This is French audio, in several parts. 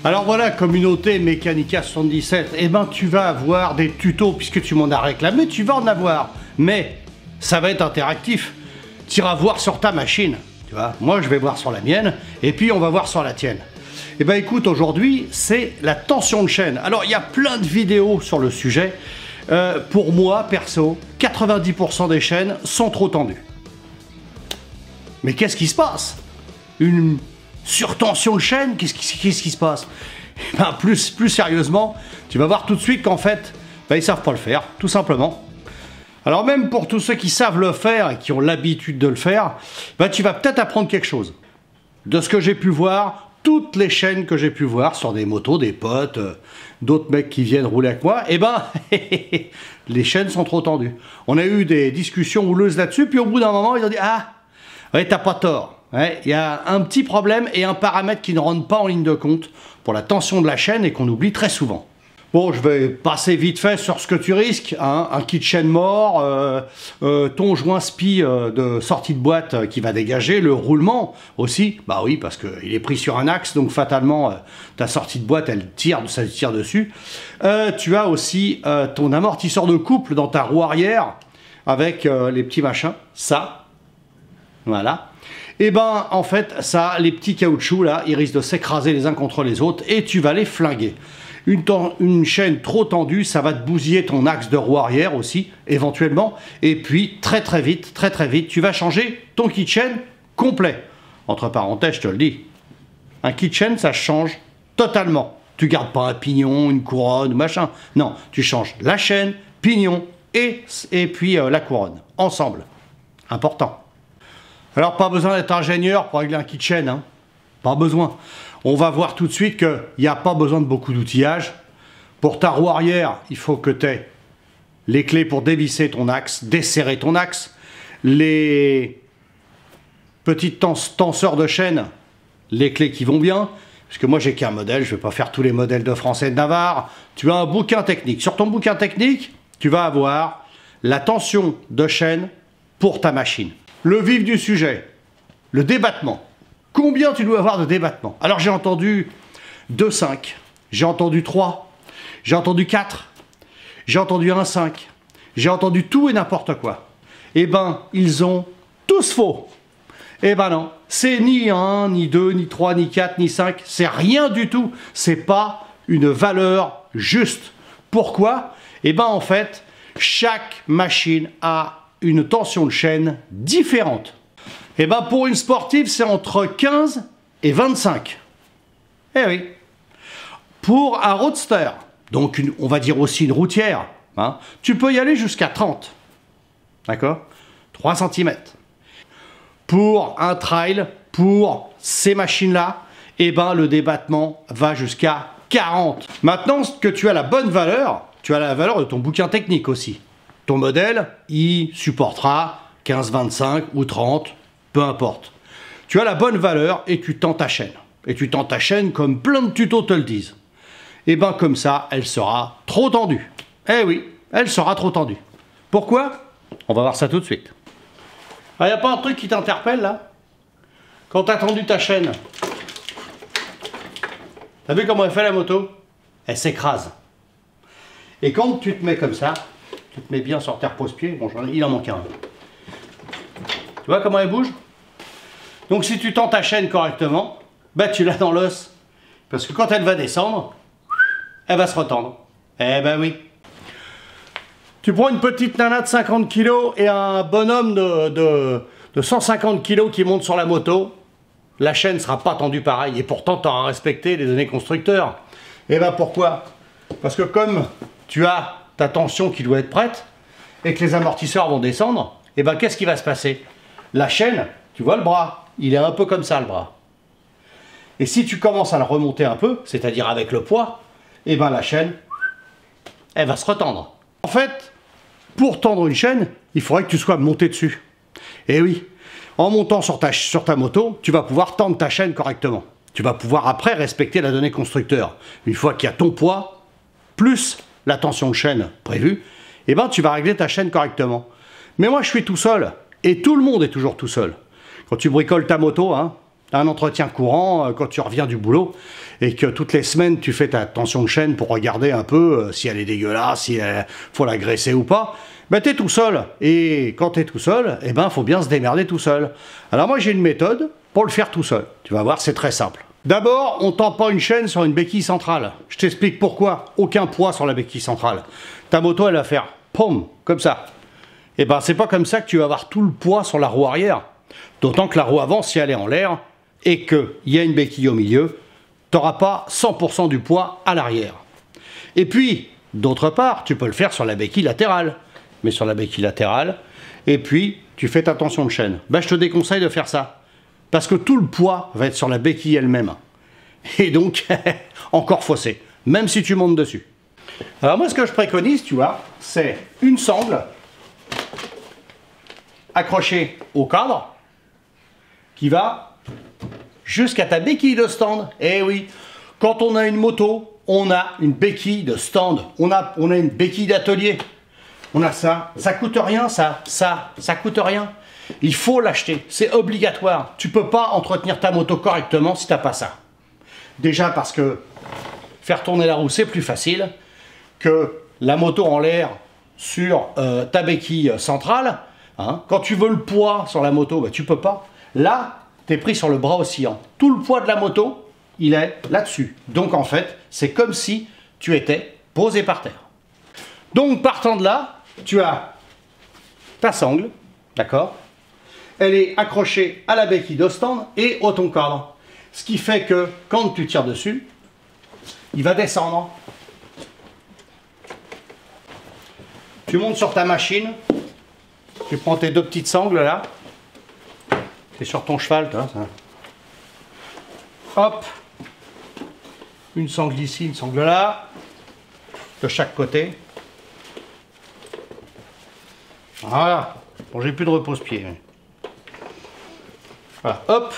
Alors voilà, communauté Mechanica 77, eh ben tu vas avoir des tutos puisque tu m'en as réclamé, tu vas en avoir. Mais ça va être interactif. Tu iras voir sur ta machine, tu vois. Moi je vais voir sur la mienne et puis on va voir sur la tienne. Eh ben écoute, aujourd'hui c'est la tension de chaîne. Alors il y a plein de vidéos sur le sujet. Pour moi, perso, 90% des chaînes sont trop tendues. Mais qu'est-ce qui se passe? Une surtension de chaîne? Qu'est-ce qui se passe? Ben, plus sérieusement, tu vas voir tout de suite qu'en fait, ben, ils savent pas le faire, tout simplement. Alors même pour tous ceux qui savent le faire et qui ont l'habitude de le faire, ben, tu vas peut-être apprendre quelque chose. De ce que j'ai pu voir, toutes les chaînes que j'ai pu voir sur des motos, des potes, d'autres mecs qui viennent rouler avec moi, eh ben, les chaînes sont trop tendues. On a eu des discussions houleuses là-dessus, puis au bout d'un moment, ils ont dit « Ah, ouais, t'as pas tort. Ouais, y a un petit problème et un paramètre qui ne rentre pas en ligne de compte pour la tension de la chaîne et qu'on oublie très souvent. » Bon, je vais passer vite fait sur ce que tu risques, hein, un kit chaîne mort, ton joint SPI de sortie de boîte qui va dégager, le roulement aussi, bah oui, parce qu'il est pris sur un axe, donc fatalement, ta sortie de boîte, elle tire, ça tire dessus. Tu as aussi ton amortisseur de couple dans ta roue arrière, avec les petits machins, ça, voilà. Et ben, en fait, ça, les petits caoutchoucs, là, ils risquent de s'écraser les uns contre les autres, et tu vas les flinguer. Une chaîne trop tendue, ça va te bousiller ton axe de roue arrière aussi, éventuellement. Et puis, très vite, tu vas changer ton kit chaîne complet. Entre parenthèses, je te le dis. Un kit chaîne, ça change totalement. Tu gardes pas un pignon, une couronne, machin. Non, tu changes la chaîne, pignon et puis la couronne. Ensemble. Important. Alors, pas besoin d'être ingénieur pour régler un kit chaîne, hein. Pas besoin. On va voir tout de suite qu'il n'y a pas besoin de beaucoup d'outillage. Pour ta roue arrière, il faut que tu aies les clés pour dévisser ton axe, desserrer ton axe, les petites tenseurs de chaîne, les clés qui vont bien, parce que moi j'ai qu'un modèle, je ne vais pas faire tous les modèles de Français et de Navarre. Tu as un bouquin technique. Sur ton bouquin technique, tu vas avoir la tension de chaîne pour ta machine. Le vif du sujet, le débattement. Combien tu dois avoir de débattement? Alors j'ai entendu 2,5, j'ai entendu 3, j'ai entendu 4, j'ai entendu 1,5, j'ai entendu tout et n'importe quoi. Eh ben, ils ont tous faux. Eh ben non, c'est ni 1, ni 2, ni 3, ni 4, ni 5, c'est rien du tout. C'est pas une valeur juste. Pourquoi? Eh ben en fait, chaque machine a une tension de chaîne différente. Eh ben pour une sportive, c'est entre 15 et 25. Eh oui. Pour un roadster, donc on va dire aussi une routière, hein, tu peux y aller jusqu'à 30. D'accord? 3 cm. Pour un trail, pour ces machines-là, eh ben le débattement va jusqu'à 40. Maintenant que tu as la bonne valeur, tu as la valeur de ton bouquin technique aussi. Ton modèle, il supportera 15, 25 ou 30. Peu importe. Tu as la bonne valeur et tu tends ta chaîne. Et tu tends ta chaîne comme plein de tutos te le disent. Et bien comme ça, elle sera trop tendue. Eh oui, elle sera trop tendue. Pourquoi? On va voir ça tout de suite. Il n'y a pas un truc qui t'interpelle là? Quand tu as tendu ta chaîne, t'as vu comment elle fait la moto? Elle s'écrase. Et quand tu te mets comme ça, tu te mets bien sur tes repose-pieds, bon, il en manque un. Tu vois comment elle bouge? Donc si tu tends ta chaîne correctement, bah tu l'as dans l'os. Parce que quand elle va descendre, elle va se retendre. Eh ben oui. Tu prends une petite nana de 50 kg et un bonhomme de 150 kg qui monte sur la moto, la chaîne ne sera pas tendue pareil. Et pourtant, tu auras respecté les données constructeurs. Eh ben pourquoi? Parce que comme tu as ta tension qui doit être prête, et que les amortisseurs vont descendre, eh ben qu'est-ce qui va se passer? La chaîne, tu vois le bras, il est un peu comme ça le bras. Et si tu commences à le remonter un peu, c'est-à-dire avec le poids, eh ben la chaîne, elle va se retendre. En fait, pour tendre une chaîne, il faudrait que tu sois monté dessus. Et oui, en montant sur ta moto, tu vas pouvoir tendre ta chaîne correctement. Tu vas pouvoir après respecter la donnée constructeur. Une fois qu'il y a ton poids, plus la tension de chaîne prévue, eh ben tu vas régler ta chaîne correctement. Mais moi je suis tout seul. Et tout le monde est toujours tout seul. Quand tu bricoles ta moto, hein, un entretien courant quand tu reviens du boulot et que toutes les semaines tu fais ta tension de chaîne pour regarder un peu si elle est dégueulasse, si elle faut la graisser ou pas, ben t'es tout seul. Et quand t'es tout seul, eh ben faut bien se démerder tout seul. Alors moi j'ai une méthode pour le faire tout seul. Tu vas voir, c'est très simple. D'abord, on tend pas une chaîne sur une béquille centrale. Je t'explique pourquoi. Aucun poids sur la béquille centrale. Ta moto, elle va faire pom, comme ça. Et ben, c'est pas comme ça que tu vas avoir tout le poids sur la roue arrière. D'autant que la roue avant, si elle est en l'air et qu'il y a une béquille au milieu, tu n'auras pas 100% du poids à l'arrière. Et puis, d'autre part, tu peux le faire sur la béquille latérale. Mais sur la béquille latérale, et puis tu fais ta tension de chaîne. Ben, je te déconseille de faire ça. Parce que tout le poids va être sur la béquille elle-même. Et donc, encore faussé, même si tu montes dessus. Alors moi, ce que je préconise, tu vois, c'est une sangle accrochée au cadre qui va jusqu'à ta béquille de stand. Eh oui, quand on a une moto, on a une béquille de stand. On a une béquille d'atelier. On a ça. Ça coûte rien, ça coûte rien. Il faut l'acheter, c'est obligatoire. Tu peux pas entretenir ta moto correctement si tu n'as pas ça. Déjà parce que faire tourner la roue, c'est plus facile que la moto en l'air sur ta béquille centrale. Hein. Quand tu veux le poids sur la moto, bah, tu peux pas. Là, tu es pris sur le bras oscillant. Tout le poids de la moto, il est là-dessus. Donc en fait, c'est comme si tu étais posé par terre. Donc partant de là, tu as ta sangle, d'accord ? Elle est accrochée à la béquille de stand et au ton cadre. Ce qui fait que quand tu tires dessus, il va descendre. Tu montes sur ta machine, tu prends tes deux petites sangles là, c'est sur ton cheval, toi, ça. Hop, une sangle ici, une sangle là, de chaque côté. Voilà, bon j'ai plus de repose-pied. Voilà, hop.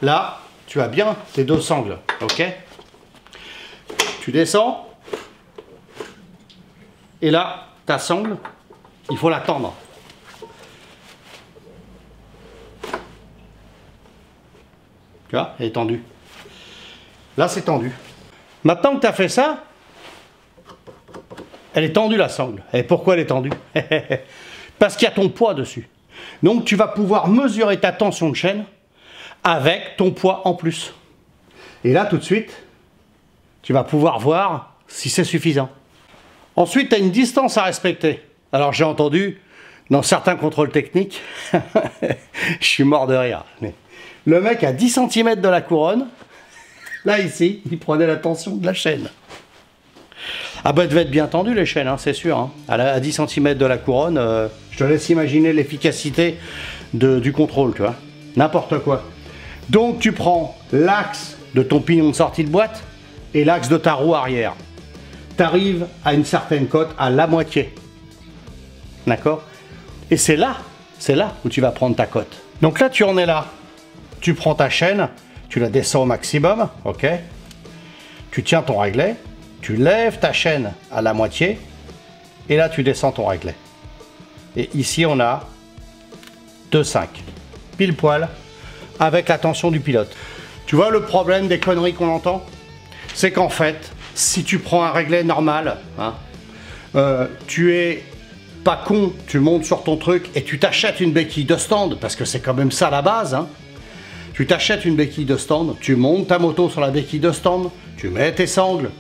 Là, tu as bien tes deux sangles, ok? Tu descends. Et là, ta sangle, il faut la tendre. Tu vois, elle est tendue. Là, c'est tendu. Maintenant que tu as fait ça, elle est tendue la sangle. Et pourquoi elle est tendue? Parce qu'il y a ton poids dessus. Donc tu vas pouvoir mesurer ta tension de chaîne avec ton poids en plus. Et là tout de suite, tu vas pouvoir voir si c'est suffisant. Ensuite, tu as une distance à respecter. Alors j'ai entendu dans certains contrôles techniques, je suis mort de rire. Mais le mec à 10 cm de la couronne, là ici, il prenait la tension de la chaîne. Ah bah, elle devait être bien tendue les chaînes, hein, c'est sûr. Hein. À 10 cm de la couronne, je te laisse imaginer l'efficacité du contrôle, tu vois. N'importe quoi. Donc tu prends l'axe de ton pignon de sortie de boîte et l'axe de ta roue arrière. Tu arrives à une certaine cote à la moitié. D'accord? Et c'est là où tu vas prendre ta cote. Donc là, tu en es là. Tu prends ta chaîne, tu la descends au maximum, ok? Tu tiens ton réglet. Tu lèves ta chaîne à la moitié et là tu descends ton réglet. Et ici on a 2,5 pile poil avec la tension du pilote. Tu vois le problème des conneries qu'on entend? C'est qu'en fait, si tu prends un réglet normal, hein, tu es pas con, tu montes sur ton truc et tu t'achètes une béquille de stand, parce que c'est quand même ça la base. Hein. Tu t'achètes une béquille de stand, tu montes ta moto sur la béquille de stand, tu mets tes sangles,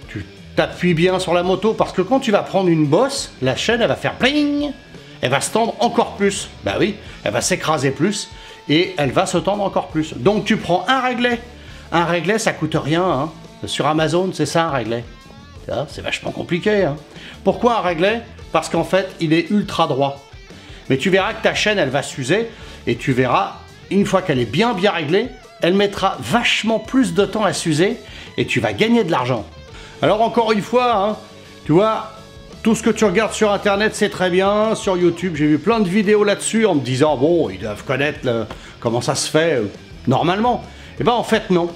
tu t'appuies bien sur la moto, parce que quand tu vas prendre une bosse, la chaîne elle va faire pling, elle va se tendre encore plus. Bah oui, elle va s'écraser plus et elle va se tendre encore plus. Donc tu prends un réglet. Un réglet ça coûte rien. Hein. Sur Amazon c'est ça un réglet. C'est vachement compliqué. Hein. Pourquoi un réglet? Parce qu'en fait il est ultra droit. Mais tu verras que ta chaîne elle va s'user et tu verras une fois qu'elle est bien réglée, elle mettra vachement plus de temps à s'user et tu vas gagner de l'argent. Alors encore une fois, hein, tu vois, tout ce que tu regardes sur internet c'est très bien, sur YouTube j'ai vu plein de vidéos là-dessus en me disant bon ils doivent connaître comment ça se fait normalement. Et ben en fait non,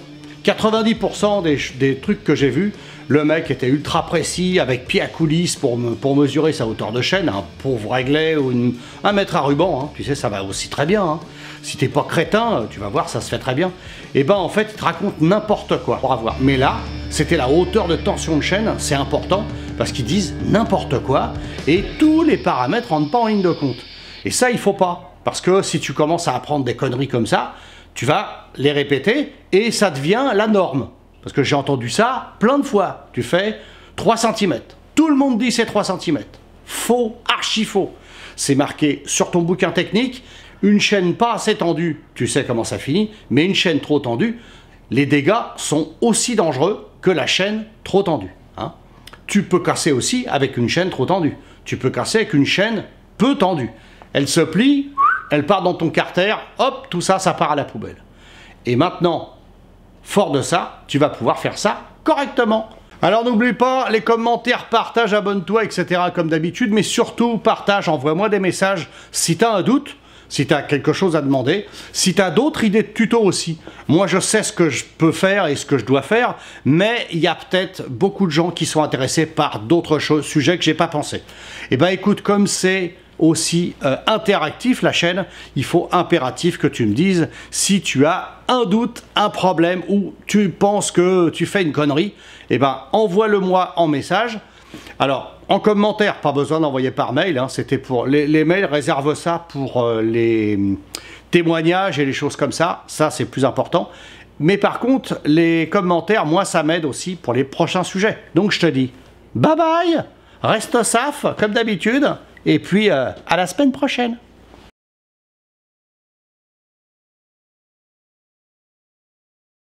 90% des trucs que j'ai vus, le mec était ultra précis, avec pied à coulisse pour mesurer sa hauteur de chaîne, un pauvre réglet ou un mètre à ruban, hein. Tu sais, ça va aussi très bien. Hein. Si t'es pas crétin, tu vas voir, ça se fait très bien. Et ben en fait, ils te racontent n'importe quoi pour avoir. Mais là, c'était la hauteur de tension de chaîne, c'est important, parce qu'ils disent n'importe quoi, et tous les paramètres rentrent pas en ligne de compte. Et ça, il faut pas, parce que si tu commences à apprendre des conneries comme ça, tu vas les répéter, et ça devient la norme. Parce que j'ai entendu ça plein de fois. Tu fais 3 cm. Tout le monde dit c'est 3 cm. Faux, archi faux. C'est marqué sur ton bouquin technique, une chaîne pas assez tendue, tu sais comment ça finit, mais une chaîne trop tendue, les dégâts sont aussi dangereux que la chaîne trop tendue. Hein. Tu peux casser aussi avec une chaîne trop tendue. Tu peux casser avec une chaîne peu tendue. Elle se plie, elle part dans ton carter, hop, tout ça, ça part à la poubelle. Et maintenant, fort de ça, tu vas pouvoir faire ça correctement. Alors n'oublie pas les commentaires, partage, abonne-toi, etc. comme d'habitude, mais surtout partage, envoie-moi des messages si tu as un doute, si tu as quelque chose à demander, si tu as d'autres idées de tutos aussi. Moi je sais ce que je peux faire et ce que je dois faire, mais il y a peut-être beaucoup de gens qui sont intéressés par d'autres sujets que j'ai pas pensé. Et ben écoute, comme c'est aussi interactif la chaîne, il faut impératif que tu me dises si tu as un doute, un problème ou tu penses que tu fais une connerie, et ben envoie-le-moi en message. Alors en commentaire, pas besoin d'envoyer par mail, hein, c'était pour les mails, réserve ça pour les témoignages et les choses comme ça c'est plus important. Mais par contre les commentaires, moi ça m'aide aussi pour les prochains sujets. Donc je te dis bye bye, reste safe comme d'habitude. Et puis, à la semaine prochaine.